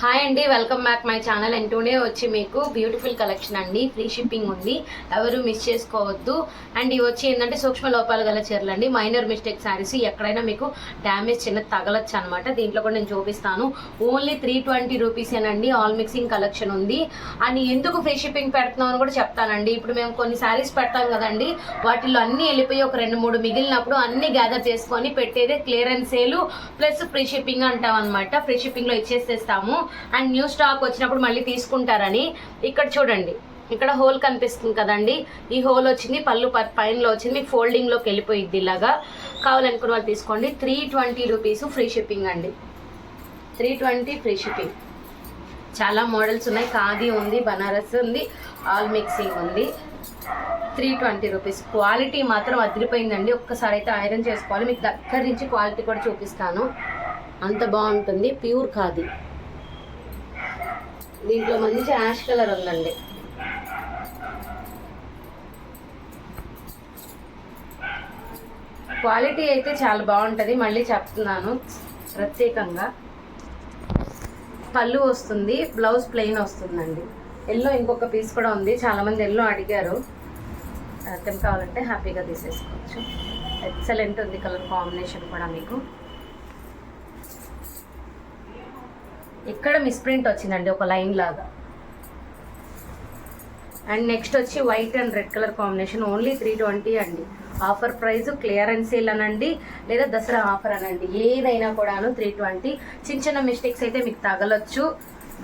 Hi అండి, welcome back my channel. And today వచ్చి మీకు బ్యూటిఫుల్ కలెక్షన్ అండి. ఫ్రీ షిప్పింగ్ ఉంది, ఎవరు మిస్ చేసుకోవద్దు. అండ్ ఇవి వచ్చి ఏంటంటే సూక్ష్మ లోపాలు గల చీరలు అండి. మైనర్ మిస్టేక్ శారీస్, ఎక్కడైనా మీకు డ్యామేజ్ చిన్న తగలచ్చు అనమాట. దీంట్లో కూడా నేను చూపిస్తాను. ఓన్లీ 320 రూపీసేనండి. ఆల్ మిక్సింగ్ కలెక్షన్ ఉంది. అండ్ ఎందుకు ఫ్రీ షిప్పింగ్ పెడుతున్నాం అని కూడా చెప్తానండి. ఇప్పుడు మేము కొన్ని శారీస్ పెడతాం కదండి, వాటిల్లో అన్నీ వెళ్ళిపోయి ఒక 2-3 మిగిలినప్పుడు అన్ని గ్యాదర్ చేసుకొని పెట్టేదే clearance sale plus free shipping అంటాం అనమాట. ఫ్రీ షిప్పింగ్లో ఇచ్చేసేస్తాము. అండ్ న్యూ స్టాక్ వచ్చినప్పుడు మళ్ళీ తీసుకుంటారని. ఇక్కడ చూడండి, ఇక్కడ హోల్ కనిపిస్తుంది కదండి, ఈ హోల్ వచ్చింది, పళ్ళు పైనలో వచ్చింది, మీకు ఫోల్డింగ్లోకి వెళ్ళిపోయింది. ఇలాగా కావాలనుకున్న వాళ్ళు తీసుకోండి. 320 రూపీస్ ఫ్రీ షిప్పింగ్ అండి. 320 ఫ్రీ షిప్పింగ్. చాలా మోడల్స్ ఉన్నాయి. ఖాదీ ఉంది, బనారస్ ఉంది, ఆల్ మిక్సింగ్ ఉంది. 320 రూపీస్. క్వాలిటీ మాత్రం అదిరిపోయిందండి. ఒక్కసారి అయితే ఐరన్ చేసుకోవాలి. మీకు దగ్గర నుంచి క్వాలిటీ కూడా చూపిస్తాను, అంత బాగుంటుంది. ప్యూర్ ఖాదీ. దీంట్లో మంచి యాష్ కలర్ ఉందండి. క్వాలిటీ అయితే చాలా బాగుంటుంది, మళ్ళీ చెప్తున్నాను ప్రత్యేకంగా. పళ్ళు వస్తుంది, బ్లౌజ్ ప్లెయిన్ వస్తుందండి. ఎల్లో ఇంకొక పీస్ కూడా ఉంది, చాలామంది ఎల్లో అడిగారు. అర్థం కావాలంటే హ్యాపీగా తీసేసుకోవచ్చు. ఎక్సలెంట్ ఉంది కలర్ కాంబినేషన్ కూడా. మీకు ఇక్కడ మిస్ప్రింట్ వచ్చిందండి, ఒక లైన్ లాగా. అండ్ నెక్స్ట్ వచ్చి white and red colour combination. Only 320 అండి. ఆఫర్ ప్రైస్, క్లియరెన్స్ సేల్ అనండి, లేదా దసరా ఆఫర్ అనండి, ఏదైనా కూడాను 320. చిన్న చిన్న మిస్టేక్స్ అయితే మీకు తగలొచ్చు,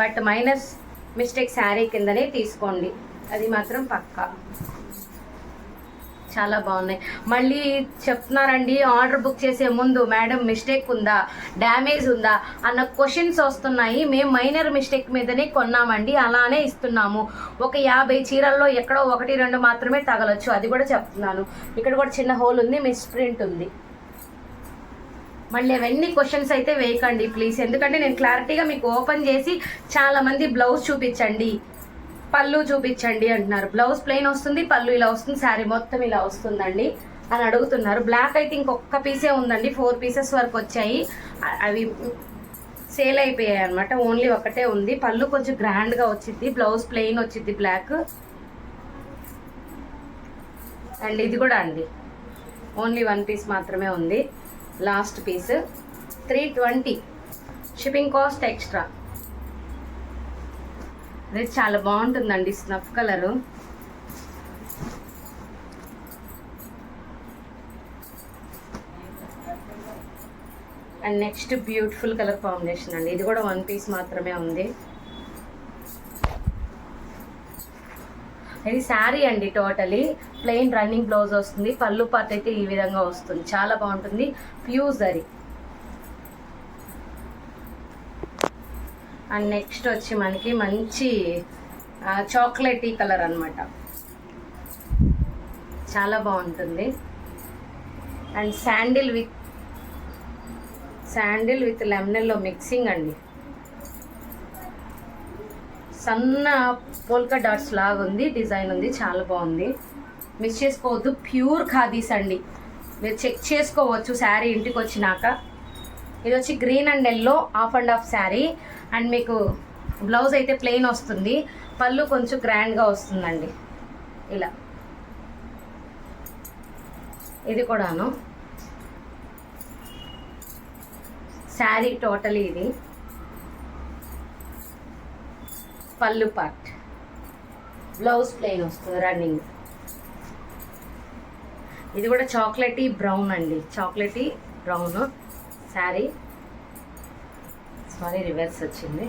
బట్ మైనస్ మిస్టేక్ శారీ కిందనే తీసుకోండి, అది మాత్రం పక్కా. చాలా బాగున్నాయి. మళ్ళీ చెప్తున్నారండి, ఆర్డర్ బుక్ చేసే ముందు మేడం మిస్టేక్ ఉందా, డ్యామేజ్ ఉందా అన్న క్వశ్చన్స్ వస్తున్నాయి. మేము మైనర్ మిస్టేక్ మీదనే కొన్నామండి, అలానే ఇస్తున్నాము. ఒక 50 చీరల్లో ఎక్కడో 1-2 మాత్రమే తగలచ్చు, అది కూడా చెప్తున్నాను. ఇక్కడ కూడా చిన్న హోల్ ఉంది, మిస్ ప్రింట్ ఉంది. మళ్ళీ అవన్నీ క్వశ్చన్స్ అయితే వేయకండి ప్లీజ్, ఎందుకంటే నేను క్లారిటీగా మీకు ఓపెన్ చేసి చాలామంది బ్లౌజ్ చూపించండి, పళ్ళు చూపించండి అంటున్నారు. బ్లౌజ్ ప్లెయిన్ వస్తుంది, పళ్ళు ఇలా వస్తుంది, శారీ మొత్తం ఇలా వస్తుందండి అని అడుగుతున్నారు. బ్లాక్ అయితే ఇంకొక పీసే ఉందండి, 4 పీసెస్ వరకు వచ్చాయి, అవి సేల్ అయిపోయాయి అనమాట. ఓన్లీ ఒకటే ఉంది. పళ్ళు కొంచెం గ్రాండ్గా వచ్చింది, బ్లౌజ్ ప్లెయిన్ వచ్చింది బ్లాక్. అండ్ ఇది కూడా అండి, ఓన్లీ 1 పీస్ మాత్రమే ఉంది, last piece. 320 shipping cost extra. అది చాలా బాగుంటుందండి, snuff colour. And next beautiful colour combination అండి. ఇది కూడా 1 పీస్ మాత్రమే ఉంది. ఇది శారీ అండి, టోటలీ ప్లెయిన్ రన్నింగ్ బ్లౌజ్ వస్తుంది. పళ్ళు పార్ట్ అయితే ఈ విధంగా వస్తుంది, చాలా బాగుంటుంది. ప్యూర్ జరీ. అండ్ నెక్స్ట్ వచ్చి మనకి మంచి చాక్లెటీ కలర్ అనమాట, చాలా బాగుంటుంది. And sandal with lemon yellow mixing అండి. సన్న పోల్కా డాట్స్ లాగా ఉంది, డిజైన్ ఉంది, చాలా బాగుంది. మిస్ చేసుకోవద్దు. ప్యూర్ ఖాదీస్ అండి, మీరు చెక్ చేసుకోవచ్చు శారీ ఇంటికి వచ్చినాక. ఇది వచ్చి green and yellow half and half sari. And మీకు బ్లౌజ్ అయితే ప్లెయిన్ వస్తుంది, పళ్ళు కొంచెం గ్రాండ్గా వస్తుందండి ఇలా. ఇది కూడాను శారీ టోటలీ. ఇది పళ్ళు పార్ట్, బ్లౌజ్ ప్లెయిన్ వస్తుంది రన్నింగ్. ఇది కూడా చాక్లెటీ బ్రౌన్ అండి, chocolatey brown sari. Sorry, reverse వచ్చింది.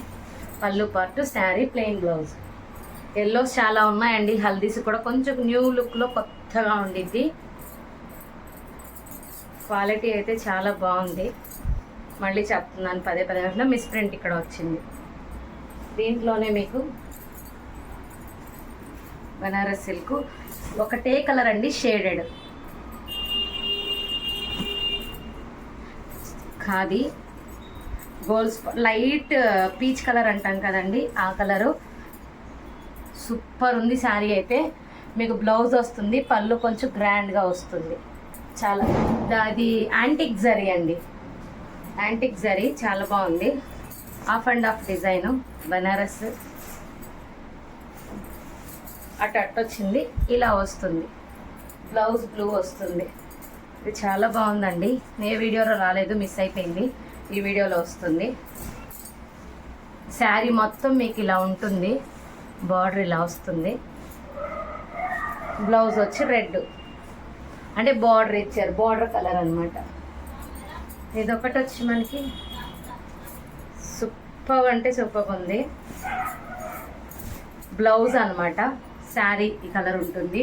పళ్ళు part, sari, plain blouse. Yellows చాలా ఉన్నాయండి. హల్దీస్ కూడా కొంచెం న్యూ లుక్లో కొత్తగా ఉండిద్ది. క్వాలిటీ అయితే చాలా బాగుంది, మళ్ళీ చెప్తున్నాను పదే పదే. మిస్ ప్రింట్ ఇక్కడ వచ్చింది. దీంట్లోనే మీకు బనారస్ సిల్క్ ఒకటే కలర్ అండి, shaded khadi. Goals light peach colour అంటాం కదండి, ఆ కలరు. సూపర్ ఉంది శారీ అయితే. మీకు బ్లౌజ్ వస్తుంది, పళ్ళు కొంచెం గ్రాండ్గా వస్తుంది. చాలా అది యాంటిక్ జరీ అండి, యాంటిక్ జరీ చాలా బాగుంది. Half and half design Banaras అటు వచ్చింది, ఇలా వస్తుంది. బ్లౌజ్ బ్లూ వస్తుంది. ఇది చాలా బాగుందండి. ఏ వీడియోలో రాలేదు, మిస్ అయిపోయింది. ఈ వీడియోలో వస్తుంది. శారీ మొత్తం మీకు ఇలా ఉంటుంది. బార్డర్ ఇలా వస్తుంది. బ్లౌజ్ వచ్చి రెడ్, అంటే బార్డర్ ఇచ్చారు, బార్డర్ కలర్ అనమాట. ఇదొకటి వచ్చి మనకి సూపర్ అంటే సూపర్ ఉంది. బ్లౌజ్ అనమాట. శారీ ఈ కలర్ ఉంటుంది.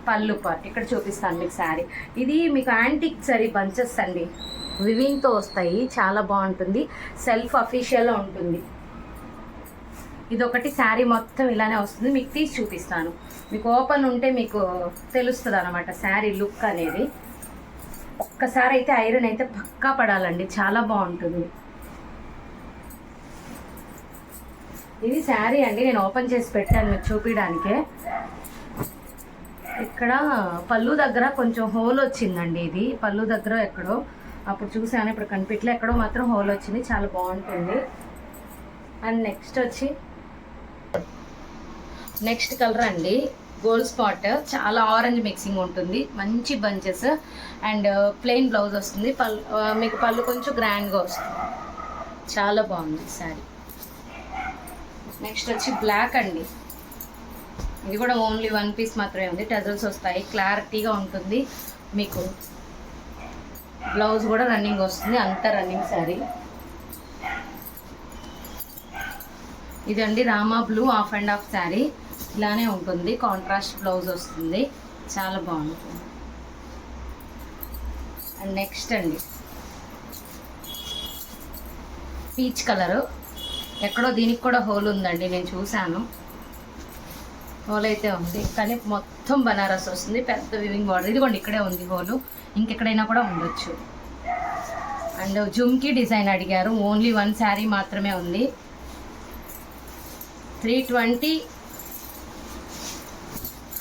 పళ్ళు పార్ట్ ఇక్కడ చూపిస్తాను మీకు. శారీ ఇది మీకు యాంటిక్ సరీ బంచెస్ అండి, వివింగ్తో వస్తాయి. చాలా బాగుంటుంది. సెల్ఫ్ అఫీషియల్గా ఉంటుంది. ఇదొకటి. శారీ మొత్తం ఇలానే వస్తుంది. మీకు తీసి చూపిస్తాను. మీకు ఓపెన్ ఉంటే మీకు తెలుస్తుంది అనమాట శారీ లుక్ అనేది. ఒక్కసారి అయితే ఐరన్ అయితే పక్కా పడాలండి, చాలా బాగుంటుంది. ఇది శారీ అండి, నేను ఓపెన్ చేసి పెట్టాను మీకు చూపించడానికే. ఇక్కడ పళ్ళు దగ్గర కొంచెం హోల్ వచ్చిందండి. ఇది పళ్ళు దగ్గర ఎక్కడో అప్పుడు చూసాను, ఇప్పుడు కనిపించలే. ఎక్కడో మాత్రం హోల్ వచ్చింది. చాలా బాగుంటుంది. అండ్ నెక్స్ట్ కలర్ అండి గోల్డ్ స్పాట్. చాలా ఆరెంజ్ మిక్సింగ్ ఉంటుంది. మంచి బంచెస్ అండ్ ప్లెయిన్ బ్లౌజ్ వస్తుంది. మీకు పళ్ళు కొంచెం గ్రాండ్గా వస్తుంది. చాలా బాగుంది శారీ. నెక్స్ట్ వచ్చి బ్లాక్ అండి. ఇది కూడా ఓన్లీ 1 పీస్ మాత్రమే ఉంది. టజల్స్ వస్తాయి. క్లారిటీగా ఉంటుంది. మీకు బ్లౌజ్ కూడా రన్నింగ్ వస్తుంది. అంతా రన్నింగ్ శారీ. ఇదండి Rama blue half and half sari. ఇలానే ఉంటుంది. కాంట్రాస్ట్ బ్లౌజ్ వస్తుంది. చాలా బాగుంటుంది. అండ్ నెక్స్ట్ అండి పీచ్ కలరు. ఎక్కడో దీనికి కూడా హోల్ ఉందండి, నేను చూశాను. హోల్ అయితే ఉంది, కానీ మొత్తం బనారస్ వస్తుంది. పెద్ద వివింగ్ బార్డర్. ఇదిగోండి ఇక్కడే ఉంది హోలు, ఇంకెక్కడైనా కూడా ఉండొచ్చు. అండ్ జుమ్కీ డిజైన్ అడిగారు. ఓన్లీ 1 శారీ మాత్రమే ఉంది. 320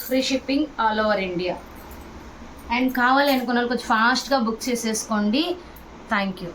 free shipping all over India. And కావాలి అనుకున్న వాళ్ళు కొంచెం ఫాస్ట్గా బుక్ చేసేసుకోండి. Thank you.